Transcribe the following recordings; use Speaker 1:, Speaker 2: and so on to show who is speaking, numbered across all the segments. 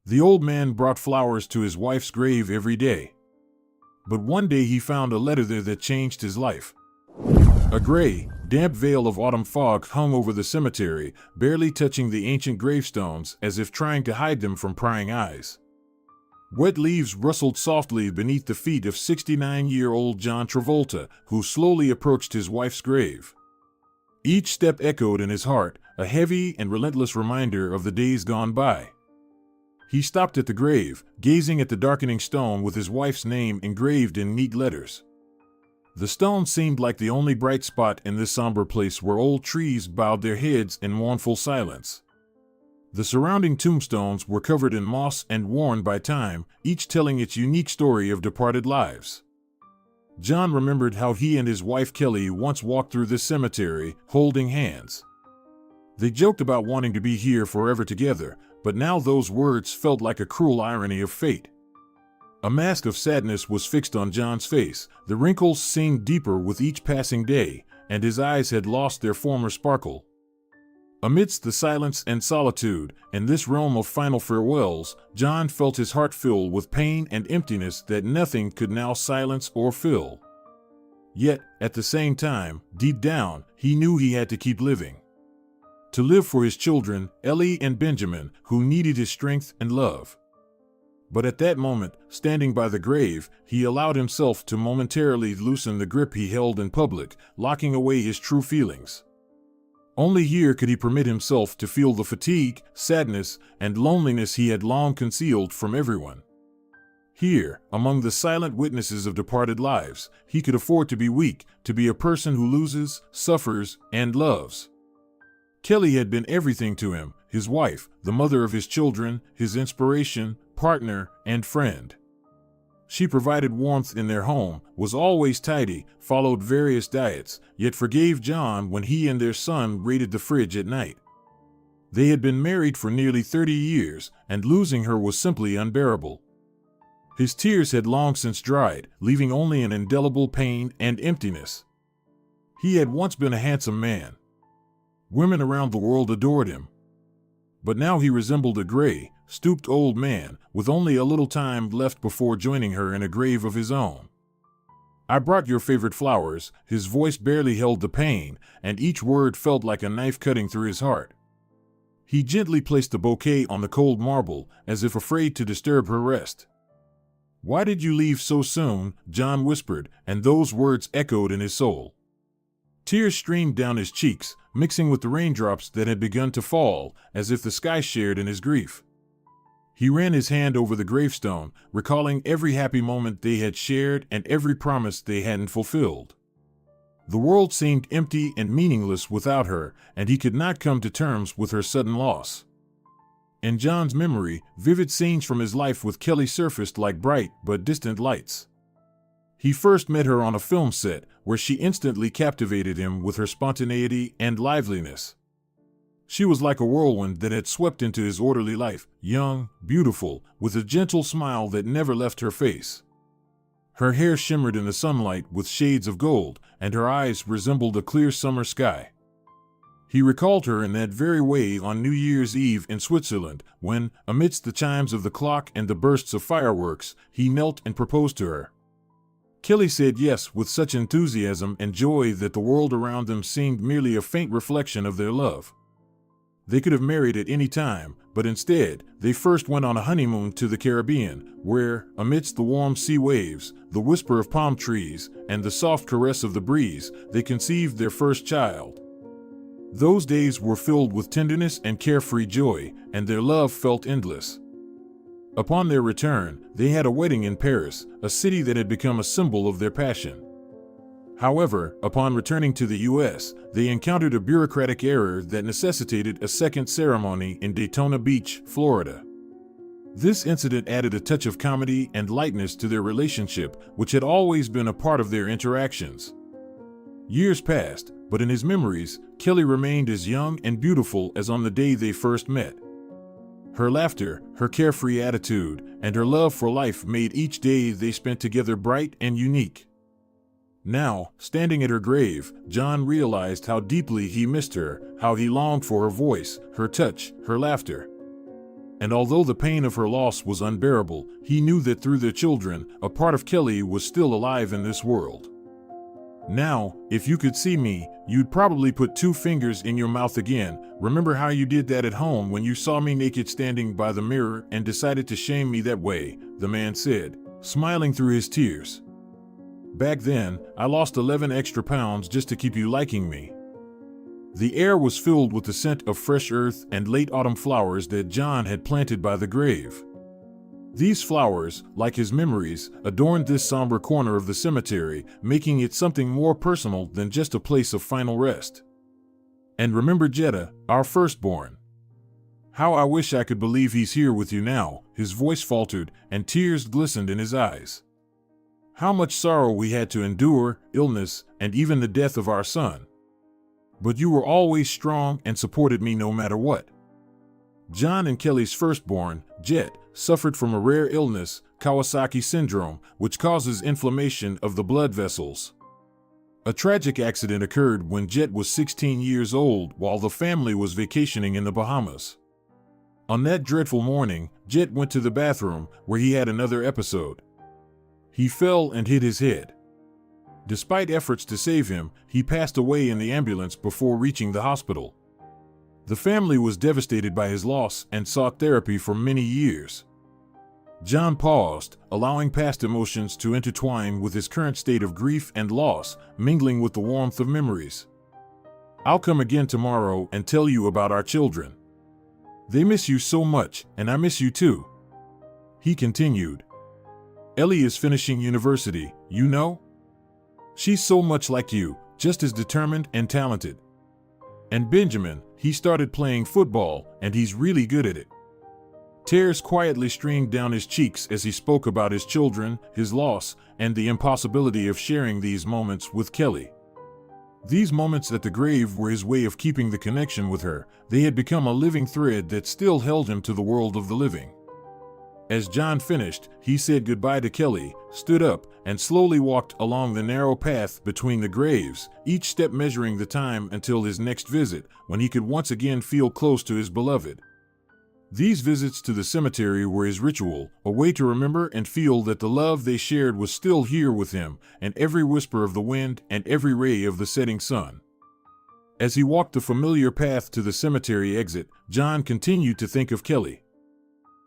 Speaker 1: The old man brought flowers to his wife's grave every day. But one day he found a letter there that changed his life. A gray, damp veil of autumn fog hung over the cemetery, barely touching the ancient gravestones as if trying to hide them from prying eyes. Wet leaves rustled softly beneath the feet of 69-year-old John Travolta, who slowly approached his wife's grave. Each step echoed in his heart, a heavy and relentless reminder of the days gone by. He stopped at the grave, gazing at the darkening stone with his wife's name engraved in neat letters. The stone seemed like the only bright spot in this somber place where old trees bowed their heads in mournful silence. The surrounding tombstones were covered in moss and worn by time, each telling its unique story of departed lives. John remembered how he and his wife Kelly once walked through this cemetery, holding hands. They joked about wanting to be here forever together, but now those words felt like a cruel irony of fate. A mask of sadness was fixed on John's face, the wrinkles seemed deeper with each passing day, and his eyes had lost their former sparkle. Amidst the silence and solitude, in this realm of final farewells, John felt his heart fill with pain and emptiness that nothing could now silence or fill. Yet, at the same time, deep down, he knew he had to keep living. To live for his children, Ellie and Benjamin, who needed his strength and love. But at that moment, standing by the grave, he allowed himself to momentarily loosen the grip he held in public, locking away his true feelings. Only here could he permit himself to feel the fatigue, sadness, and loneliness he had long concealed from everyone. Here, among the silent witnesses of departed lives, he could afford to be weak, to be a person who loses, suffers, and loves. Kelly had been everything to him, his wife, the mother of his children, his inspiration, partner, and friend. She provided warmth in their home, was always tidy, followed various diets, yet forgave John when he and their son raided the fridge at night. They had been married for nearly 30 years, and losing her was simply unbearable. His tears had long since dried, leaving only an indelible pain and emptiness. He had once been a handsome man. Women around the world adored him. But now he resembled a gray, stooped old man, with only a little time left before joining her in a grave of his own. "I brought your favorite flowers," his voice barely held the pain, and each word felt like a knife cutting through his heart. He gently placed the bouquet on the cold marble, as if afraid to disturb her rest. "Why did you leave so soon?" John whispered, and those words echoed in his soul. Tears streamed down his cheeks, mixing with the raindrops that had begun to fall, as if the sky shared in his grief. He ran his hand over the gravestone, recalling every happy moment they had shared and every promise they hadn't fulfilled. The world seemed empty and meaningless without her, and he could not come to terms with her sudden loss. In John's memory, vivid scenes from his life with Kelly surfaced like bright but distant lights. He first met her on a film set, where she instantly captivated him with her spontaneity and liveliness. She was like a whirlwind that had swept into his orderly life, young, beautiful, with a gentle smile that never left her face. Her hair shimmered in the sunlight with shades of gold, and her eyes resembled a clear summer sky. He recalled her in that very way on New Year's Eve in Switzerland, when, amidst the chimes of the clock and the bursts of fireworks, he knelt and proposed to her. Kelly said yes with such enthusiasm and joy that the world around them seemed merely a faint reflection of their love. They could have married at any time, but instead, they first went on a honeymoon to the Caribbean, where, amidst the warm sea waves, the whisper of palm trees, and the soft caress of the breeze, they conceived their first child. Those days were filled with tenderness and carefree joy, and their love felt endless. Upon their return, they had a wedding in Paris, a city that had become a symbol of their passion. However, upon returning to the U.S., they encountered a bureaucratic error that necessitated a second ceremony in Daytona Beach, Florida. This incident added a touch of comedy and lightness to their relationship, which had always been a part of their interactions. Years passed, but in his memories, Kelly remained as young and beautiful as on the day they first met. Her laughter, her carefree attitude, and her love for life made each day they spent together bright and unique. Now, standing at her grave, John realized how deeply he missed her, how he longed for her voice, her touch, her laughter. and although the pain of her loss was unbearable, he knew that through their children, a part of Kelly was still alive in this world. Now, if you could see me, you'd probably put 2 fingers in your mouth again. Remember how you did that at home when you saw me naked standing by the mirror and decided to shame me that way, the man said, smiling through his tears. Back then, I lost 11 extra pounds just to keep you liking me. The air was filled with the scent of fresh earth and late autumn flowers that John had planted by the grave. These flowers, like his memories, adorned this somber corner of the cemetery, making it something more personal than just a place of final rest. And remember Jetta, our firstborn. How I wish I could believe he's here with you now, his voice faltered, and tears glistened in his eyes. How much sorrow we had to endure, illness, and even the death of our son. But you were always strong and supported me no matter what. John and Kelly's firstborn, Jet, suffered from a rare illness, Kawasaki syndrome, which causes inflammation of the blood vessels. A tragic accident occurred when Jet was 16 years old while the family was vacationing in the Bahamas. On that dreadful morning, Jet went to the bathroom, where he had another episode. He fell and hit his head. Despite efforts to save him, he passed away in the ambulance before reaching the hospital. The family was devastated by his loss and sought therapy for many years. John paused, allowing past emotions to intertwine with his current state of grief and loss, mingling with the warmth of memories. I'll come again tomorrow and tell you about our children. They miss you so much, and I miss you too. He continued. Ellie is finishing university, you know? She's so much like you, just as determined and talented. And Benjamin, he started playing football, and he's really good at it. Tears quietly streamed down his cheeks as he spoke about his children, his loss, and the impossibility of sharing these moments with Kelly. These moments at the grave were his way of keeping the connection with her. They had become a living thread that still held him to the world of the living. As John finished, he said goodbye to Kelly, stood up, and slowly walked along the narrow path between the graves, each step measuring the time until his next visit, when he could once again feel close to his beloved. These visits to the cemetery were his ritual, a way to remember and feel that the love they shared was still here with him, and every whisper of the wind and every ray of the setting sun. As he walked the familiar path to the cemetery exit, John continued to think of Kelly.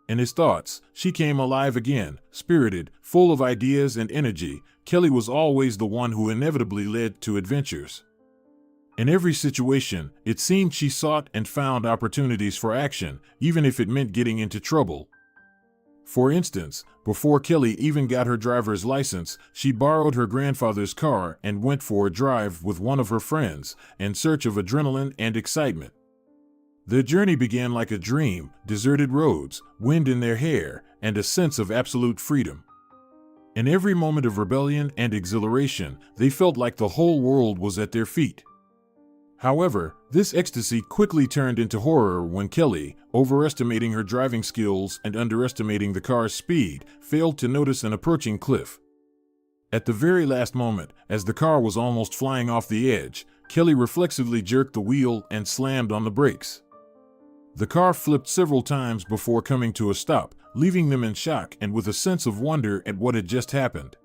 Speaker 1: In his thoughts, she came alive again, spirited, full of ideas and energy. Kelly was always the one who inevitably led to adventures. In every situation, it seemed she sought and found opportunities for action, even if it meant getting into trouble. For instance, before Kelly even got her driver's license, she borrowed her grandfather's car and went for a drive with one of her friends, in search of adrenaline and excitement. Their journey began like a dream, deserted roads, wind in their hair, and a sense of absolute freedom. In every moment of rebellion and exhilaration, they felt like the whole world was at their feet. However, this ecstasy quickly turned into horror when Kelly, overestimating her driving skills and underestimating the car's speed, failed to notice an approaching cliff. At the very last moment, as the car was almost flying off the edge, Kelly reflexively jerked the wheel and slammed on the brakes. The car flipped several times before coming to a stop, leaving them in shock and with a sense of wonder at what had just happened.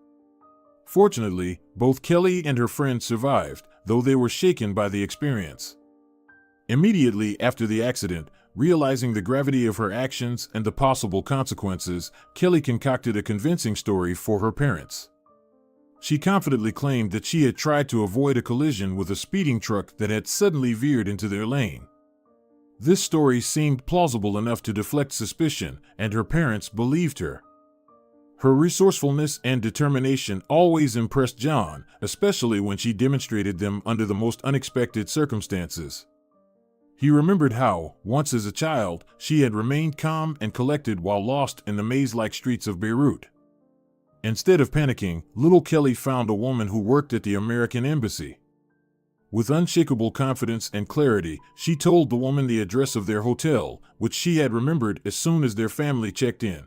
Speaker 1: Fortunately, both Kelly and her friend survived, though they were shaken by the experience. Immediately after the accident, realizing the gravity of her actions and the possible consequences, Kelly concocted a convincing story for her parents. She confidently claimed that she had tried to avoid a collision with a speeding truck that had suddenly veered into their lane. This story seemed plausible enough to deflect suspicion, and her parents believed her. Her resourcefulness and determination always impressed John, especially when she demonstrated them under the most unexpected circumstances. He remembered how, once as a child, she had remained calm and collected while lost in the maze-like streets of Beirut. Instead of panicking, little Kelly found a woman who worked at the American Embassy. With unshakable confidence and clarity, she told the woman the address of their hotel, which she had remembered as soon as their family checked in.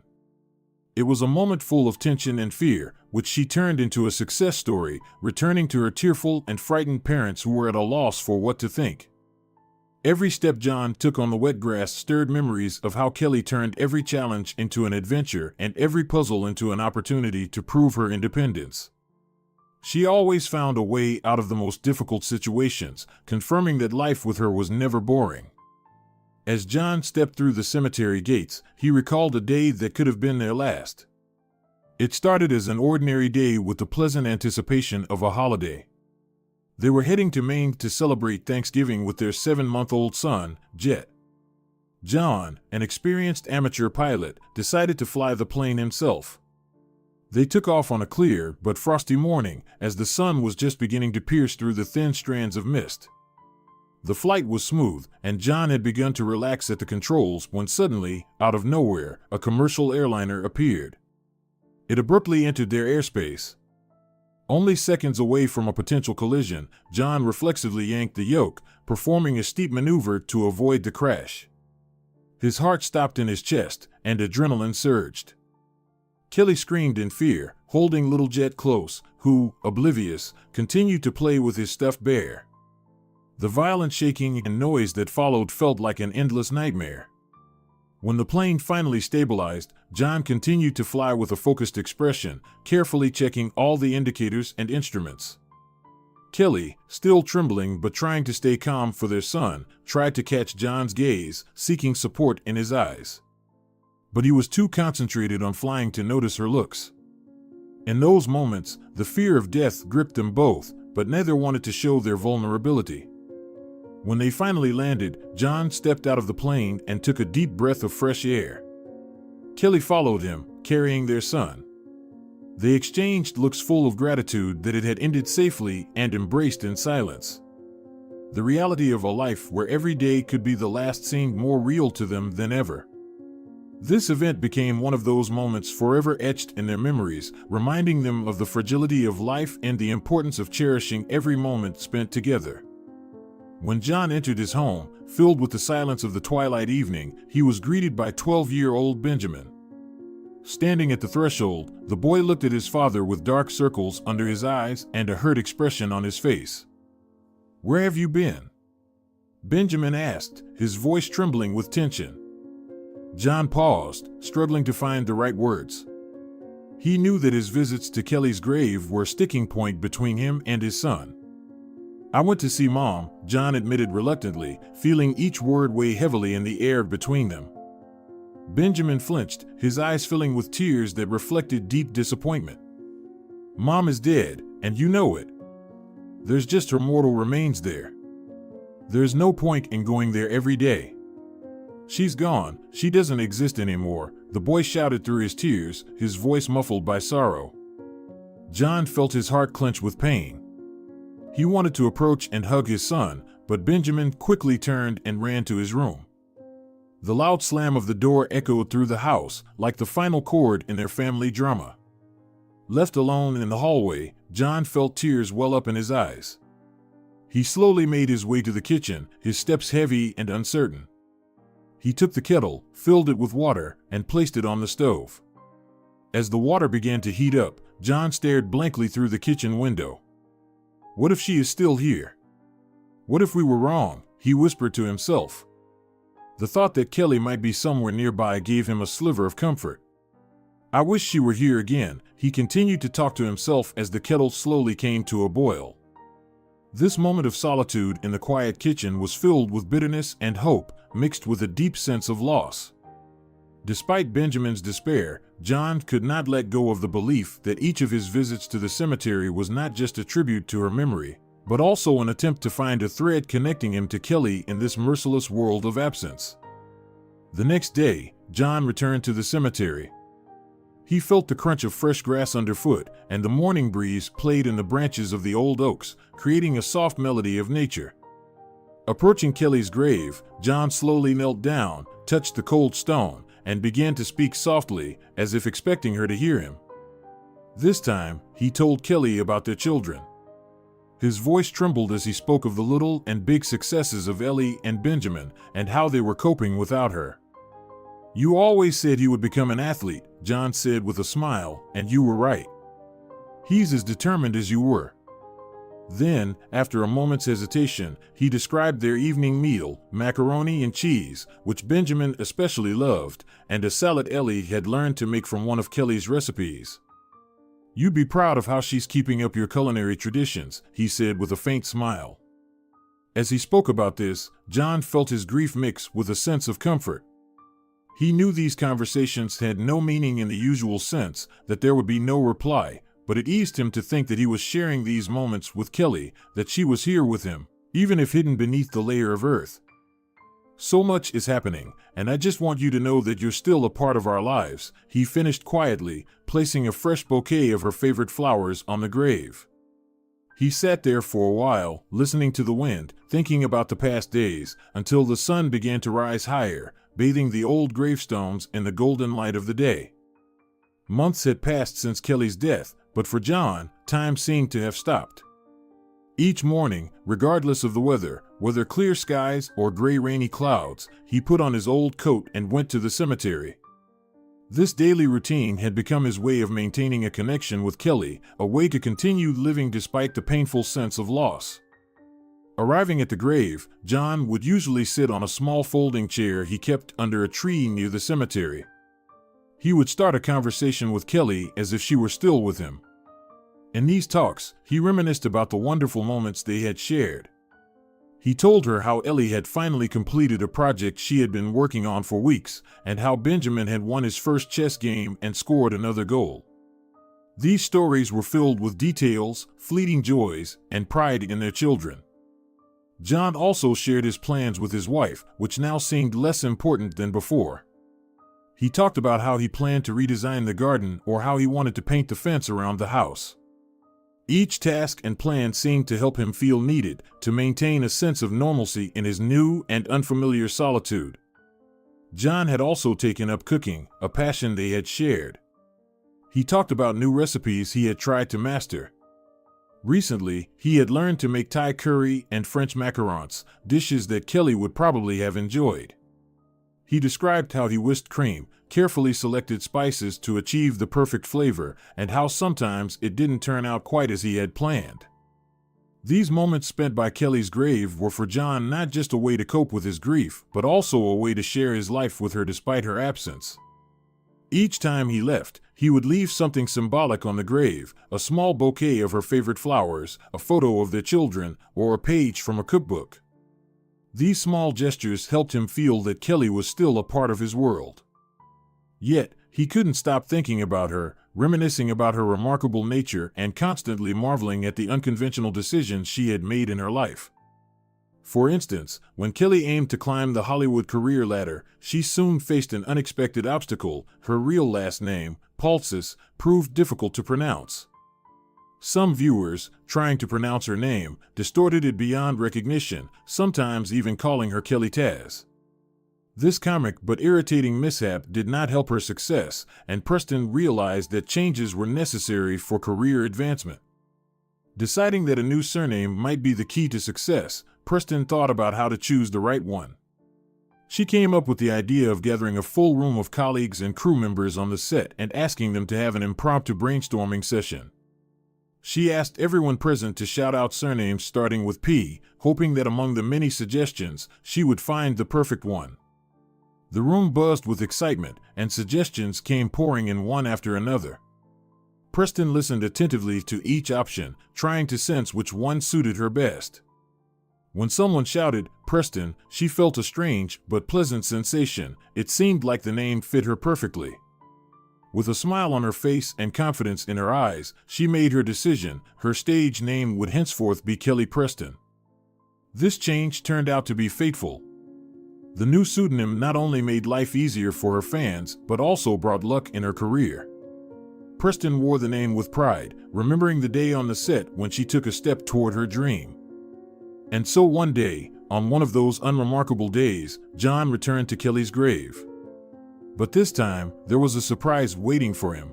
Speaker 1: It was a moment full of tension and fear, which she turned into a success story, returning to her tearful and frightened parents who were at a loss for what to think. Every step John took on the wet grass stirred memories of how Kelly turned every challenge into an adventure and every puzzle into an opportunity to prove her independence. She always found a way out of the most difficult situations, confirming that life with her was never boring. As John stepped through the cemetery gates, he recalled a day that could have been their last. It started as an ordinary day with the pleasant anticipation of a holiday. They were heading to Maine to celebrate Thanksgiving with their 7-month-old son, Jet. John, an experienced amateur pilot, decided to fly the plane himself. They took off on a clear but frosty morning as the sun was just beginning to pierce through the thin strands of mist. The flight was smooth, and John had begun to relax at the controls when suddenly, out of nowhere, a commercial airliner appeared. It abruptly entered their airspace. Only seconds away from a potential collision, John reflexively yanked the yoke, performing a steep maneuver to avoid the crash. His heart stopped in his chest, and adrenaline surged. Kelly screamed in fear, holding little Jet close, who, oblivious, continued to play with his stuffed bear. The violent shaking and noise that followed felt like an endless nightmare. When the plane finally stabilized, John continued to fly with a focused expression, carefully checking all the indicators and instruments. Kelly, still trembling but trying to stay calm for their son, tried to catch John's gaze, seeking support in his eyes. But he was too concentrated on flying to notice her looks. In those moments, the fear of death gripped them both, but neither wanted to show their vulnerability. When they finally landed, John stepped out of the plane and took a deep breath of fresh air. Kelly followed him, carrying their son. They exchanged looks full of gratitude that it had ended safely and embraced in silence. The reality of a life where every day could be the last seemed more real to them than ever. This event became one of those moments forever etched in their memories, reminding them of the fragility of life and the importance of cherishing every moment spent together. When John entered his home, filled with the silence of the twilight evening, he was greeted by 12-year-old Benjamin. Standing at the threshold, the boy looked at his father with dark circles under his eyes and a hurt expression on his face. "Where have you been?" Benjamin asked, his voice trembling with tension. John paused, struggling to find the right words. He knew that his visits to Kelly's grave were a sticking point between him and his son. "I went to see Mom," John admitted reluctantly, feeling each word weigh heavily in the air between them. Benjamin flinched, his eyes filling with tears that reflected deep disappointment. "Mom is dead, and you know it. There's just her mortal remains there. There's no point in going there every day. She's gone, she doesn't exist anymore," the boy shouted through his tears, his voice muffled by sorrow. John felt his heart clench with pain. He wanted to approach and hug his son, but Benjamin quickly turned and ran to his room. The loud slam of the door echoed through the house, like the final chord in their family drama. Left alone in the hallway, John felt tears well up in his eyes. He slowly made his way to the kitchen, his steps heavy and uncertain. He took the kettle, filled it with water, and placed it on the stove. As the water began to heat up, John stared blankly through the kitchen window. "What if she is still here? What if we were wrong?" he whispered to himself. The thought that Kelly might be somewhere nearby gave him a sliver of comfort. "I wish she were here again," he continued to talk to himself as the kettle slowly came to a boil. This moment of solitude in the quiet kitchen was filled with bitterness and hope, mixed with a deep sense of loss. Despite Benjamin's despair, John could not let go of the belief that each of his visits to the cemetery was not just a tribute to her memory, but also an attempt to find a thread connecting him to Kelly in this merciless world of absence. The next day, John returned to the cemetery. He felt the crunch of fresh grass underfoot, and the morning breeze played in the branches of the old oaks, creating a soft melody of nature. Approaching Kelly's grave, John slowly knelt down, touched the cold stone, and began to speak softly, as if expecting her to hear him. This time, he told Kelly about their children. His voice trembled as he spoke of the little and big successes of Ellie and Benjamin, and how they were coping without her. "You always said he would become an athlete," John said with a smile, "and you were right. He's as determined as you were. Then, after a moment's hesitation, he described their evening meal, macaroni and cheese, which Benjamin especially loved, and a salad Ellie had learned to make from one of Kelly's recipes. "You'd be proud of how she's keeping up your culinary traditions," he said with a faint smile. As he spoke about this, John felt his grief mix with a sense of comfort. He knew these conversations had no meaning in the usual sense, that there would be no reply, but it eased him to think that he was sharing these moments with Kelly, that she was here with him, even if hidden beneath the layer of earth. "So much is happening, and I just want you to know that you're still a part of our lives," he finished quietly, placing a fresh bouquet of her favorite flowers on the grave. He sat there for a while, listening to the wind, thinking about the past days, until the sun began to rise higher, bathing the old gravestones in the golden light of the day. Months had passed since Kelly's death, but for John, time seemed to have stopped. Each morning, regardless of the weather, whether clear skies or gray rainy clouds, he put on his old coat and went to the cemetery. This daily routine had become his way of maintaining a connection with Kelly, a way to continue living despite the painful sense of loss. Arriving at the grave, John would usually sit on a small folding chair he kept under a tree near the cemetery. He would start a conversation with Kelly as if she were still with him. In these talks, he reminisced about the wonderful moments they had shared. He told her how Ellie had finally completed a project she had been working on for weeks, and how Benjamin had won his first chess game and scored another goal. These stories were filled with details, fleeting joys, and pride in their children. John also shared his plans with his wife, which now seemed less important than before. He talked about how he planned to redesign the garden or how he wanted to paint the fence around the house. Each task and plan seemed to help him feel needed, to maintain a sense of normalcy in his new and unfamiliar solitude. John had also taken up cooking, a passion they had shared. He talked about new recipes he had tried to master. Recently, he had learned to make Thai curry and French macarons, dishes that Kelly would probably have enjoyed. He described how he whisked cream, carefully selected spices to achieve the perfect flavor, and how sometimes it didn't turn out quite as he had planned. These moments spent by Kelly's grave were for John not just a way to cope with his grief, but also a way to share his life with her despite her absence. Each time he left, he would leave something symbolic on the grave, a small bouquet of her favorite flowers, a photo of their children, or a page from a cookbook. These small gestures helped him feel that Kelly was still a part of his world. Yet, he couldn't stop thinking about her, reminiscing about her remarkable nature and constantly marveling at the unconventional decisions she had made in her life. For instance, when Kelly aimed to climb the Hollywood career ladder, she soon faced an unexpected obstacle. Her real last name, Paltsis, proved difficult to pronounce. Some viewers, trying to pronounce her name, distorted it beyond recognition, sometimes even calling her Kelly Taz. This comic but irritating mishap did not help her success, and Preston realized that changes were necessary for career advancement. Deciding that a new surname might be the key to success, Preston thought about how to choose the right one. She came up with the idea of gathering a full room of colleagues and crew members on the set and asking them to have an impromptu brainstorming session. She asked everyone present to shout out surnames starting with P, hoping that among the many suggestions, she would find the perfect one. The room buzzed with excitement, and suggestions came pouring in one after another. Preston listened attentively to each option, trying to sense which one suited her best. When someone shouted, "Preston," she felt a strange but pleasant sensation. It seemed like the name fit her perfectly. With a smile on her face and confidence in her eyes, she made her decision. Her stage name would henceforth be Kelly Preston. This change turned out to be fateful. The new pseudonym not only made life easier for her fans, but also brought luck in her career. Preston wore the name with pride, remembering the day on the set when she took a step toward her dream. And so one day, on one of those unremarkable days, John returned to Kelly's grave. But this time, there was a surprise waiting for him.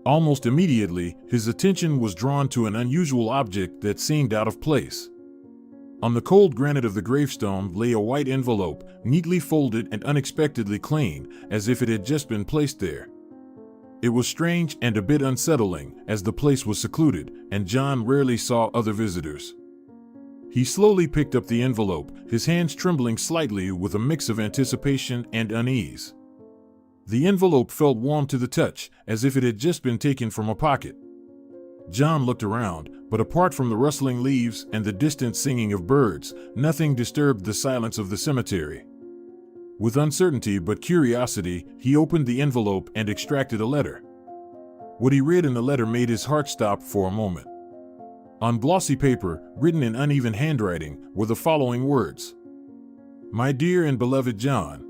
Speaker 1: Almost immediately, his attention was drawn to an unusual object that seemed out of place. On the cold granite of the gravestone lay a white envelope, neatly folded and unexpectedly clean, as if it had just been placed there. It was strange and a bit unsettling, as the place was secluded, and John rarely saw other visitors. He slowly picked up the envelope, his hands trembling slightly with a mix of anticipation and unease. The envelope felt warm to the touch, as if it had just been taken from a pocket. John looked around, but apart from the rustling leaves and the distant singing of birds, nothing disturbed the silence of the cemetery. With uncertainty but curiosity, he opened the envelope and extracted a letter. What he read in the letter made his heart stop for a moment. On glossy paper, written in uneven handwriting, were the following words: "My dear and beloved John,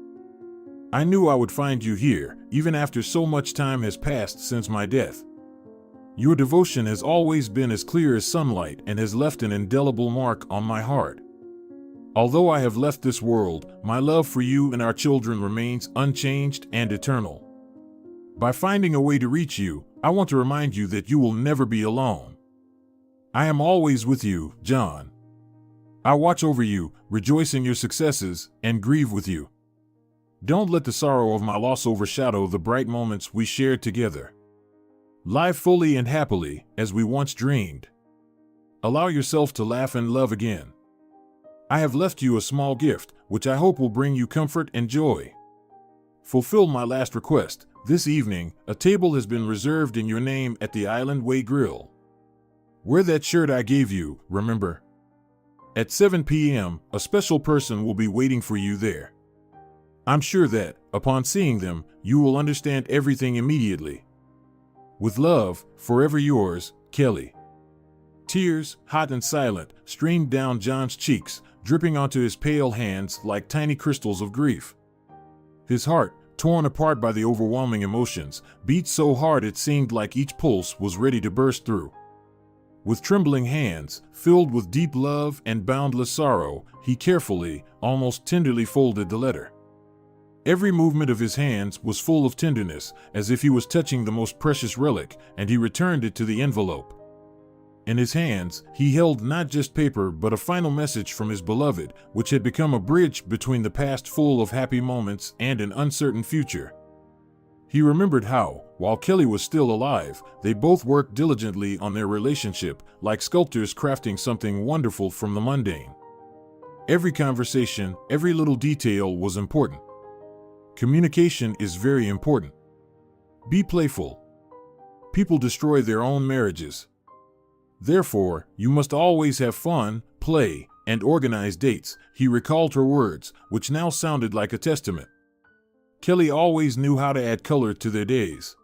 Speaker 1: I knew I would find you here, even after so much time has passed since my death. Your devotion has always been as clear as sunlight and has left an indelible mark on my heart. Although I have left this world, my love for you and our children remains unchanged and eternal. By finding a way to reach you, I want to remind you that you will never be alone. I am always with you, John. I watch over you, rejoice in your successes, and grieve with you. Don't let the sorrow of my loss overshadow the bright moments we shared together. Live fully and happily, as we once dreamed. Allow yourself to laugh and love again. I have left you a small gift, which I hope will bring you comfort and joy. Fulfill my last request. This evening, a table has been reserved in your name at the Island Way Grill. Wear that shirt I gave you, remember? At 7 p.m., a special person will be waiting for you there. I'm sure that, upon seeing them, you will understand everything immediately. With love, forever yours, Kelly." Tears, hot and silent, streamed down John's cheeks, dripping onto his pale hands like tiny crystals of grief. His heart, torn apart by the overwhelming emotions, beat so hard it seemed like each pulse was ready to burst through. With trembling hands, filled with deep love and boundless sorrow, he carefully, almost tenderly folded the letter. Every movement of his hands was full of tenderness, as if he was touching the most precious relic, and he returned it to the envelope. In his hands, he held not just paper but a final message from his beloved, which had become a bridge between the past full of happy moments and an uncertain future. He remembered how, while Kelly was still alive, they both worked diligently on their relationship, like sculptors crafting something wonderful from the mundane. Every conversation, every little detail was important. Communication is very important. Be playful. People destroy their own marriages. Therefore, you must always have fun, play, and organize dates, he recalled her words, which now sounded like a testament. Kelly always knew how to add color to their days.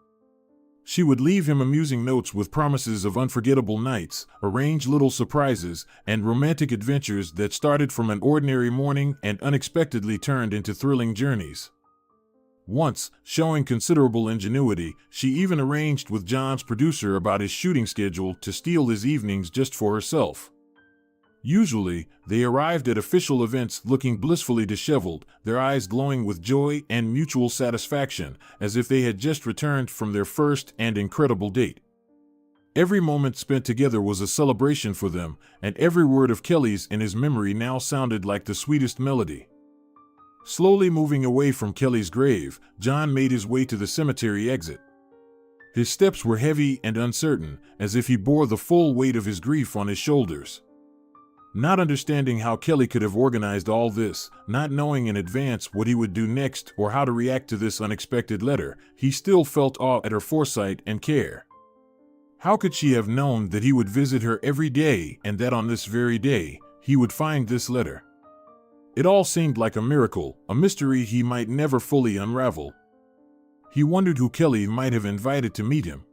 Speaker 1: She would leave him amusing notes with promises of unforgettable nights, arrange little surprises, and romantic adventures that started from an ordinary morning and unexpectedly turned into thrilling journeys. Once, showing considerable ingenuity, she even arranged with John's producer about his shooting schedule to steal his evenings just for herself. Usually, they arrived at official events looking blissfully disheveled, their eyes glowing with joy and mutual satisfaction, as if they had just returned from their first and incredible date. Every moment spent together was a celebration for them, and every word of Kelly's in his memory now sounded like the sweetest melody. Slowly moving away from Kelly's grave, John made his way to the cemetery exit. His steps were heavy and uncertain, as if he bore the full weight of his grief on his shoulders. Not understanding how Kelly could have organized all this, not knowing in advance what he would do next or how to react to this unexpected letter, he still felt awe at her foresight and care. How could she have known that he would visit her every day and that on this very day, he would find this letter? It all seemed like a miracle, a mystery he might never fully unravel. He wondered who Kelly might have invited to meet him.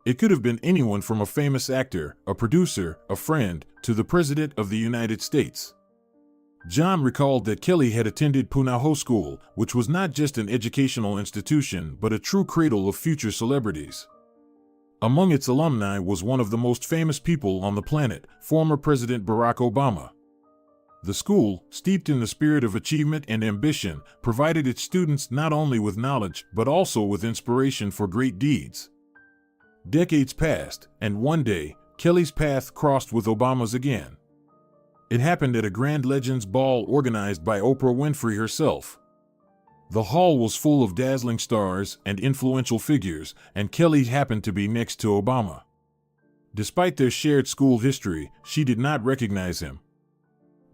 Speaker 1: It could have been anyone from a famous actor, a producer, a friend, to the President of the United States. John recalled that Kelly had attended Punahou School, which was not just an educational institution but a true cradle of future celebrities. Among its alumni was one of the most famous people on the planet, former President Barack Obama. The school, steeped in the spirit of achievement and ambition, provided its students not only with knowledge but also with inspiration for great deeds. Decades passed, and one day, Kelly's path crossed with Obama's again. It happened at a Grand Legends ball organized by Oprah Winfrey herself. The hall was full of dazzling stars and influential figures, and Kelly happened to be next to Obama. Despite their shared school history, she did not recognize him.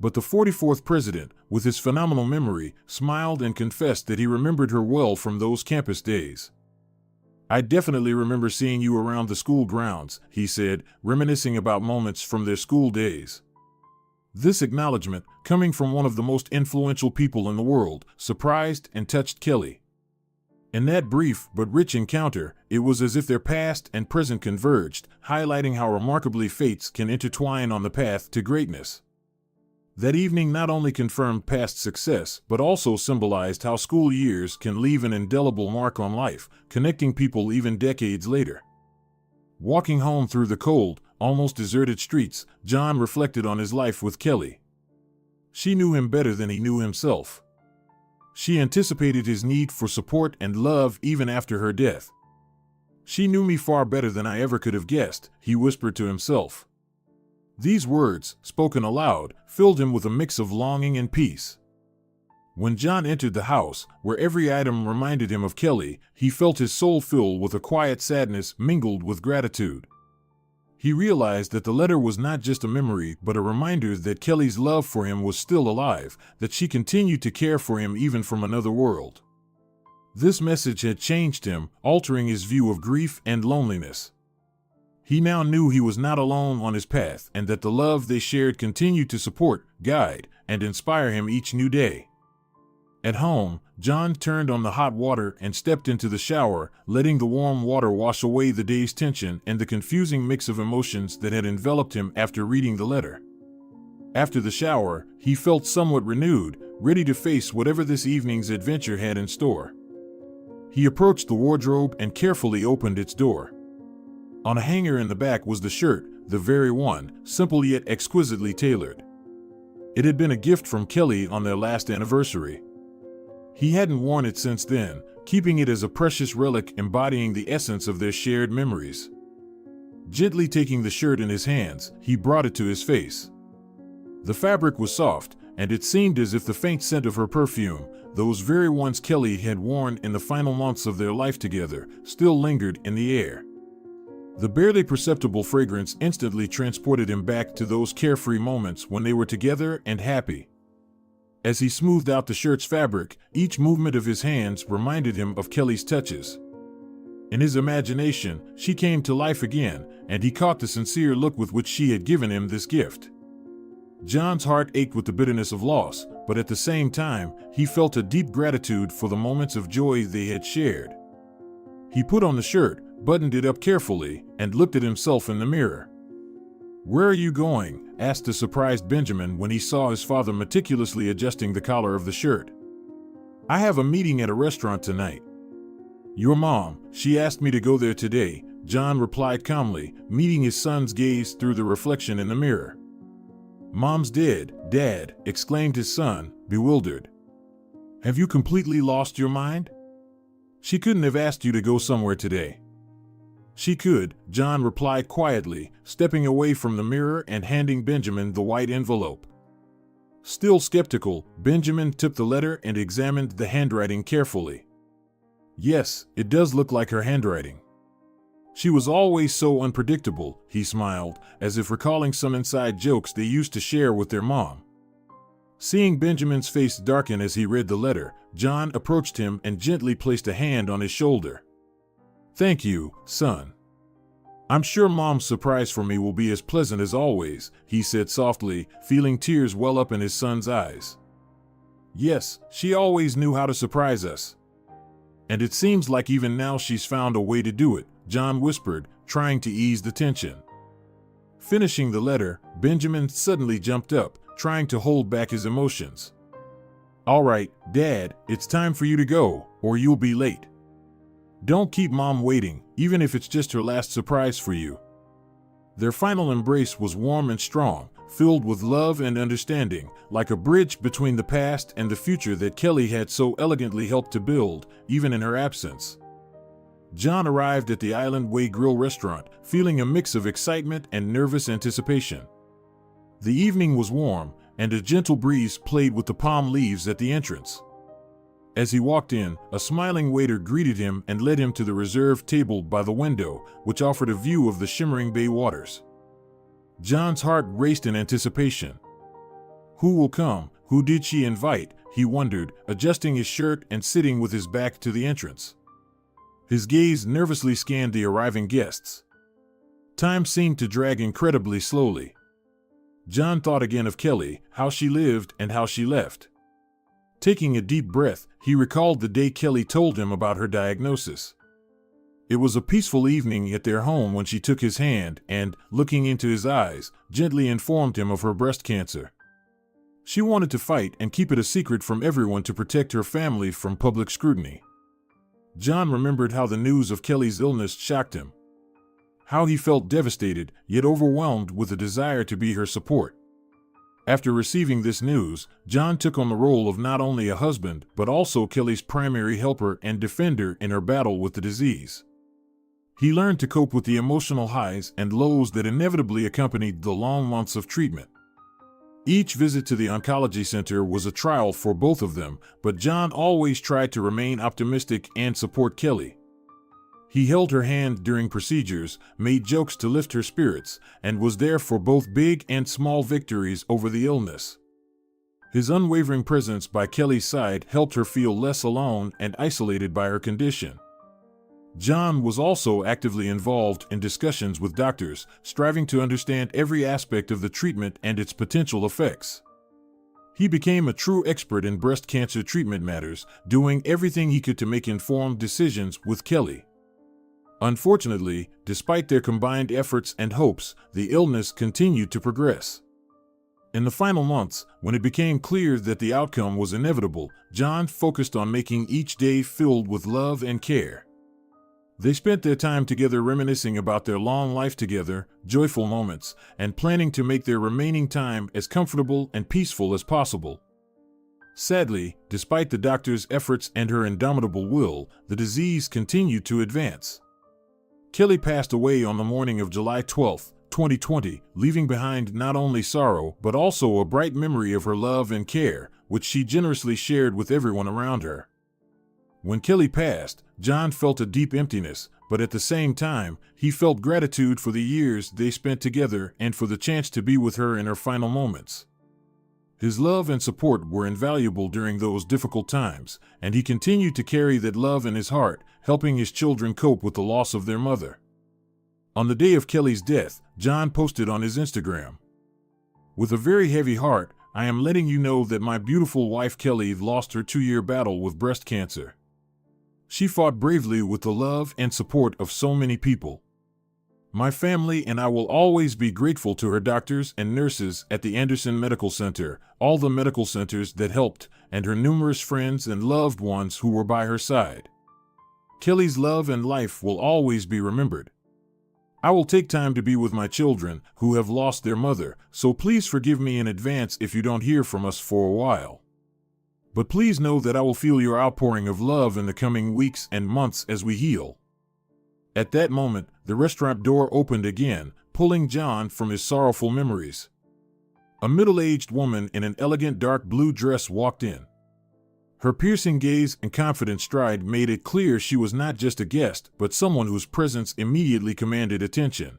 Speaker 1: But the 44th president, with his phenomenal memory, smiled and confessed that he remembered her well from those campus days. "I definitely remember seeing you around the school grounds," he said, reminiscing about moments from their school days. This acknowledgement, coming from one of the most influential people in the world, surprised and touched Kelly. In that brief but rich encounter, it was as if their past and present converged, highlighting how remarkably fates can intertwine on the path to greatness. That evening not only confirmed past success, but also symbolized how school years can leave an indelible mark on life, connecting people even decades later. Walking home through the cold, almost deserted streets, John reflected on his life with Kelly. She knew him better than he knew himself. She anticipated his need for support and love even after her death. "She knew me far better than I ever could have guessed," he whispered to himself. These words, spoken aloud, filled him with a mix of longing and peace. When John entered the house, where every item reminded him of Kelly, he felt his soul fill with a quiet sadness mingled with gratitude. He realized that the letter was not just a memory but a reminder that Kelly's love for him was still alive, that she continued to care for him even from another world. This message had changed him, altering his view of grief and loneliness. He now knew he was not alone on his path and that the love they shared continued to support, guide, and inspire him each new day. At home, John turned on the hot water and stepped into the shower, letting the warm water wash away the day's tension and the confusing mix of emotions that had enveloped him after reading the letter. After the shower, he felt somewhat renewed, ready to face whatever this evening's adventure had in store. He approached the wardrobe and carefully opened its door. On a hanger in the back was the shirt, the very one, simple yet exquisitely tailored. It had been a gift from Kelly on their last anniversary. He hadn't worn it since then, keeping it as a precious relic embodying the essence of their shared memories. Gently taking the shirt in his hands, he brought it to his face. The fabric was soft, and it seemed as if the faint scent of her perfume, those very ones Kelly had worn in the final months of their life together, still lingered in the air. The barely perceptible fragrance instantly transported him back to those carefree moments when they were together and happy. As he smoothed out the shirt's fabric, each movement of his hands reminded him of Kelly's touches. In his imagination, she came to life again, and he caught the sincere look with which she had given him this gift. John's heart ached with the bitterness of loss, but at the same time, he felt a deep gratitude for the moments of joy they had shared. He put on the shirt, buttoned it up carefully, and looked at himself in the mirror. "Where are you going?" asked the surprised Benjamin when he saw his father meticulously adjusting the collar of the shirt. "I have a meeting at a restaurant tonight." "Your mom, she asked me to go there today," John replied calmly, meeting his son's gaze through the reflection in the mirror. "Mom's dead, Dad," exclaimed his son, bewildered. "Have you completely lost your mind? She couldn't have asked you to go somewhere today." "She could," John replied quietly, stepping away from the mirror and handing Benjamin the white envelope. Still skeptical, Benjamin took the letter and examined the handwriting carefully. "Yes, it does look like her handwriting. She was always so unpredictable," he smiled, as if recalling some inside jokes they used to share with their mom. Seeing Benjamin's face darken as he read the letter, John approached him and gently placed a hand on his shoulder. "Thank you, son. I'm sure Mom's surprise for me will be as pleasant as always," he said softly, feeling tears well up in his son's eyes. "Yes, she always knew how to surprise us. And it seems like even now she's found a way to do it," John whispered, trying to ease the tension. Finishing the letter, Benjamin suddenly jumped up, trying to hold back his emotions. "All right, Dad, it's time for you to go, or you'll be late. Don't keep Mom waiting, even if it's just her last surprise for you." Their final embrace was warm and strong, filled with love and understanding, like a bridge between the past and the future that Kelly had so elegantly helped to build, even in her absence. John arrived at the Island Way Grill restaurant, feeling a mix of excitement and nervous anticipation. The evening was warm, and a gentle breeze played with the palm leaves at the entrance. As he walked in, a smiling waiter greeted him and led him to the reserved table by the window, which offered a view of the shimmering bay waters. John's heart raced in anticipation. Who will come? Who did she invite? He wondered, adjusting his shirt and sitting with his back to the entrance. His gaze nervously scanned the arriving guests. Time seemed to drag incredibly slowly. John thought again of Kelly, how she lived and how she left. Taking a deep breath, he recalled the day Kelly told him about her diagnosis. It was a peaceful evening at their home when she took his hand and, looking into his eyes, gently informed him of her breast cancer. She wanted to fight and keep it a secret from everyone to protect her family from public scrutiny. John remembered how the news of Kelly's illness shocked him. How he felt devastated, yet overwhelmed with a desire to be her support. After receiving this news, John took on the role of not only a husband, but also Kelly's primary helper and defender in her battle with the disease. He learned to cope with the emotional highs and lows that inevitably accompanied the long months of treatment. Each visit to the oncology center was a trial for both of them, but John always tried to remain optimistic and support Kelly. He held her hand during procedures, made jokes to lift her spirits, and was there for both big and small victories over the illness. His unwavering presence by Kelly's side helped her feel less alone and isolated by her condition. John was also actively involved in discussions with doctors, striving to understand every aspect of the treatment and its potential effects. He became a true expert in breast cancer treatment matters, doing everything he could to make informed decisions with Kelly. Unfortunately, despite their combined efforts and hopes, the illness continued to progress. In the final months, when it became clear that the outcome was inevitable, John focused on making each day filled with love and care. They spent their time together reminiscing about their long life together, joyful moments, and planning to make their remaining time as comfortable and peaceful as possible. Sadly, despite the doctor's efforts and her indomitable will, the disease continued to advance. Kelly passed away on the morning of July 12, 2020, leaving behind not only sorrow but also a bright memory of her love and care, which she generously shared with everyone around her. When Kelly passed, John felt a deep emptiness, but at the same time, he felt gratitude for the years they spent together and for the chance to be with her in her final moments. His love and support were invaluable during those difficult times, and he continued to carry that love in his heart, helping his children cope with the loss of their mother. On the day of Kelly's death, John posted on his Instagram, "With a very heavy heart, I am letting you know that my beautiful wife Kelly lost her 2-year battle with breast cancer. She fought bravely with the love and support of so many people. My family and I will always be grateful to her doctors and nurses at the Anderson Medical Center, all the medical centers that helped, and her numerous friends and loved ones who were by her side. Kelly's love and life will always be remembered. I will take time to be with my children who have lost their mother, so please forgive me in advance if you don't hear from us for a while. But please know that I will feel your outpouring of love in the coming weeks and months as we heal." At that moment, the restaurant door opened again, pulling John from his sorrowful memories. A middle-aged woman in an elegant dark blue dress walked in. Her piercing gaze and confident stride made it clear she was not just a guest, but someone whose presence immediately commanded attention.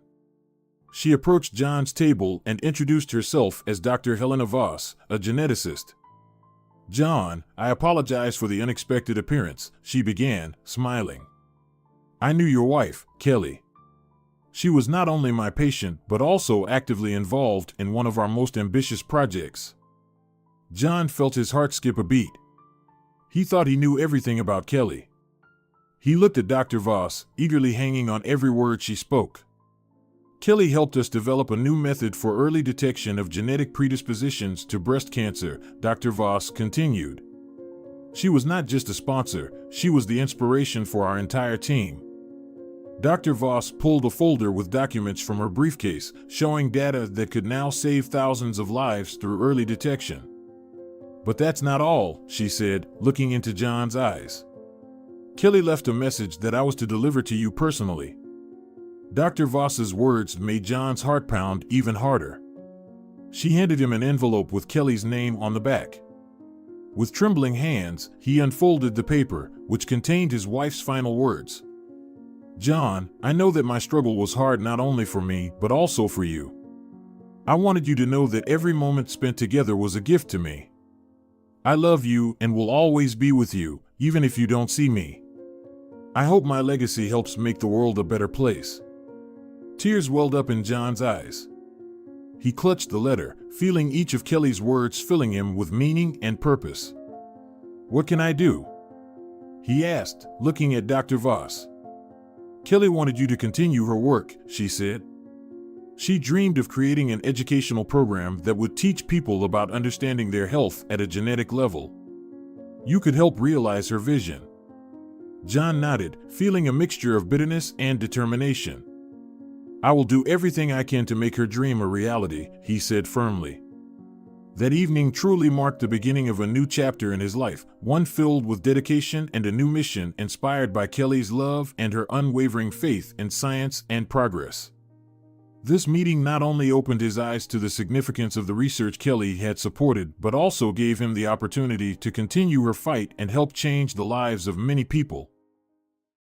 Speaker 1: She approached John's table and introduced herself as Dr. Helena Voss, a geneticist. "John, I apologize for the unexpected appearance," she began, smiling. "I knew your wife, Kelly. She was not only my patient but also actively involved in one of our most ambitious projects." John felt his heart skip a beat. He thought he knew everything about Kelly. He looked at Dr. Voss, eagerly hanging on every word she spoke. "Kelly helped us develop a new method for early detection of genetic predispositions to breast cancer," Dr. Voss continued. "She was not just a sponsor, she was the inspiration for our entire team." Dr. Voss pulled a folder with documents from her briefcase, showing data that could now save thousands of lives through early detection. "But that's not all," she said, looking into John's eyes. "Kelly left a message that I was to deliver to you personally." Dr. Voss's words made John's heart pound even harder. She handed him an envelope with Kelly's name on the back. With trembling hands, he unfolded the paper, which contained his wife's final words. "John, I know that my struggle was hard not only for me, but also for you. I wanted you to know that every moment spent together was a gift to me. I love you and will always be with you, even if you don't see me. I hope my legacy helps make the world a better place." Tears welled up in John's eyes. He clutched the letter, feeling each of Kelly's words filling him with meaning and purpose. "What can I do?" he asked, looking at Dr. Voss. "Kelly wanted you to continue her work," she said. "She dreamed of creating an educational program that would teach people about understanding their health at a genetic level. You could help realize her vision." John nodded, feeling a mixture of bitterness and determination. "I will do everything I can to make her dream a reality," he said firmly. That evening truly marked the beginning of a new chapter in his life, one filled with dedication and a new mission inspired by Kelly's love and her unwavering faith in science and progress. This meeting not only opened his eyes to the significance of the research Kelly had supported, but also gave him the opportunity to continue her fight and help change the lives of many people.